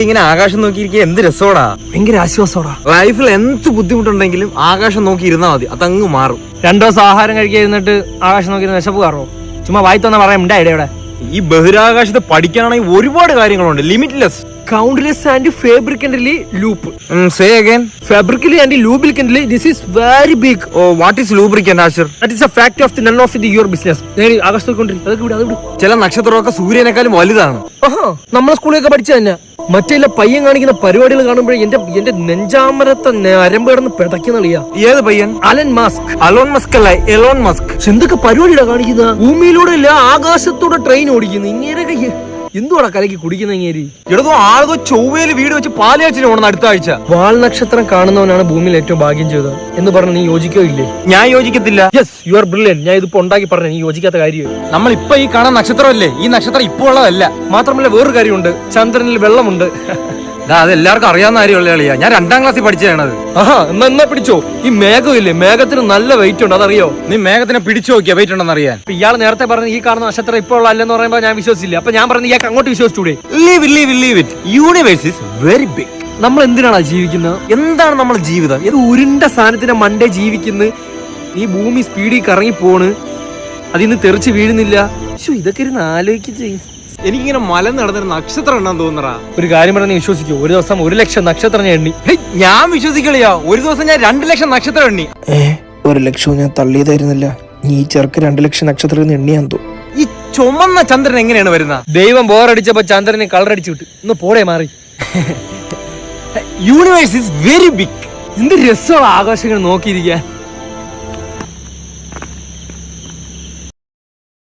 ഇങ്ങനെ ആകാശം നോക്കിയിരിക്കുക എന്ത് രസോടാ, ഭയങ്കര ആശ്വാസോടാ. ലൈഫിൽ എന്ത് ബുദ്ധിമുട്ടുണ്ടെങ്കിലും ആകാശം നോക്കി ഇരുന്നാ മതി, അതങ്ങ് മാറും. 2 ദിവസം ആഹാരം കഴിക്കാതിരുന്നിട്ട് ആകാശം നോക്കി വിശപ്പ് കയറോ? ചുമ്മാ വായിത്തോന്നാ പറയാൻ ഇവിടെ ഈ ബഹിരാകാശത്തെ പഠിക്കാനാണെങ്കിൽ ഒരുപാട് കാര്യങ്ങളുണ്ട്, limitless. Countless and fabricantly loop. Say again. Fabrically and lubricantly, this is very big. Oh, what is lubricant, Asher? That is a fact of the none of your business. ആകാശത്തോക്കൊണ്ടിരിക്കും. ചില നക്ഷത്രമൊക്കെ സൂര്യനേക്കാളും വലുതാണ്. നമ്മളെ സ്കൂളിലൊക്കെ പഠിച്ചു തന്നെ. മറ്റേ പയ്യൻ കാണിക്കുന്ന പരിപാടികൾ കാണുമ്പോഴേ എന്റെ നെഞ്ചാമരത്തെ അരമ്പ് കിടന്ന് പിടയ്ക്കുന്നളിയാ. ഏത് പയ്യൻ? Alan Musk. അലോൺ മസ്ക് അല്ല, എലോൺ മസ്ക്. എന്തൊക്കെ പരിപാടിയാ കാണിക്കുന്ന? ഭൂമിയിലൂടെ അല്ല ആകാശത്തൂടെ ട്രെയിൻ ഓടിക്കുന്നു. ഇങ്ങനെയൊക്കെ എന്തുവാടാ കലക്കി കുടിക്കുന്ന ഇങ്ങേരി? ഇടതോ ആളതോ ചൊവ്വയിൽ വീട് വെച്ച് പാലയാച്ചിന് പോകണം അടുത്ത ആഴ്ച. വാൽ നക്ഷത്രം കാണുന്നവനാണ് ഭൂമിയിൽ ഏറ്റവും ഭാഗ്യം ചെയ്തത് എന്ന് പറഞ്ഞ് നീ യോജിക്കോ ഇല്ലേ? ഞാൻ യോജിക്കത്തില്ല. Yes, you are brilliant. ഞാൻ ഇതിപ്പോ ഉണ്ടാക്കി പറഞ്ഞ നീ യോജിക്കാത്ത കാര്യം. നമ്മൾ ഇപ്പൊ ഈ കാണാൻ നക്ഷത്രമല്ലേ, ഈ നക്ഷത്രം ഇപ്പൊ ഉള്ളതല്ല. മാത്രമല്ല വേറൊരു കാര്യമുണ്ട്, ചന്ദ്രനിൽ വെള്ളമുണ്ട്. അത് എല്ലാവർക്കും അറിയാവുന്ന കാര്യമുള്ള കളിയാ. ഞാൻ 2ാം ക്ലാസ്സിൽ പഠിച്ചതാണത്. എന്നാ പിടിച്ചോ. ഈ മേഘം ഇല്ലേ, മേഘത്തിന് നല്ല വെയിറ്റ് ഉണ്ട്, അതറിയോ? നീ മേഘത്തിനെ പിടിച്ചു നോക്കിയാ വെയിറ്റ് ഉണ്ടെന്ന് അറിയാൻ. ഇയാൾ നേരത്തെ പറഞ്ഞ ഈ കാണുന്ന നക്ഷത്രം ഇപ്പോൾ ഉള്ള അല്ലെന്ന് പറയുമ്പോൾ ഞാൻ വിശ്വസിച്ചില്ല. അപ്പൊ ഞാൻ പറഞ്ഞ ഇയാൾക്ക് അങ്ങോട്ട് വിശ്വസിച്ചൂടെ? Leave it. Universe is very big. നമ്മൾ എന്തിനാണ് ജീവിക്കുന്നത്? എന്താണ് നമ്മുടെ ജീവിതം? ഇത് ഉരുണ്ട സാധനത്തിന്റെ മണ്ടേ ജീവിക്കുന്നു. ഈ ഭൂമി സ്പീഡിൽ കറങ്ങി പോണ്, അതിന്ന് തെറിച്ച് വീഴുന്നില്ല. ഇതൊക്കെ ഇരുന്ന് ആലോചിച്ച് എനിക്കിങ്ങനെ മലന്ന് നടന്നൊരു നക്ഷത്രം ഉണ്ടെന്ന് തോന്നറാ. ഒരു കാര്യം പറഞ്ഞാൽ വിശ്വസിക്കോ? ഒരു ദിവസം 1 ലക്ഷം നക്ഷത്രം ഞാൻ എണ്ണി. ഞാൻ വിശ്വസിക്കളിയാ. ഒരു ദിവസം ഞാൻ 2 ലക്ഷം നക്ഷത്രം എണ്ണി. 1 ലക്ഷവും ഞാൻ തള്ളിയതായിരുന്നില്ല. നീ ഈ ചെറുക്ക് 2 ലക്ഷം നക്ഷത്രം എണ്ണിയാന്തോ. ഈ ചുമന്ന ചന്ദ്രൻ എങ്ങനെയാണ് വരുന്നത്? ദൈവം ബോറടിച്ചപ്പോ ചന്ദ്രനെ കളർ അടിച്ചു വിട്ടു. ഇന്ന് പോടെ മാറി. Universe is very big. എന്ത് രസമുള്ള ആകാശങ്ങൾ നോക്കിയിരിക്കാൻ.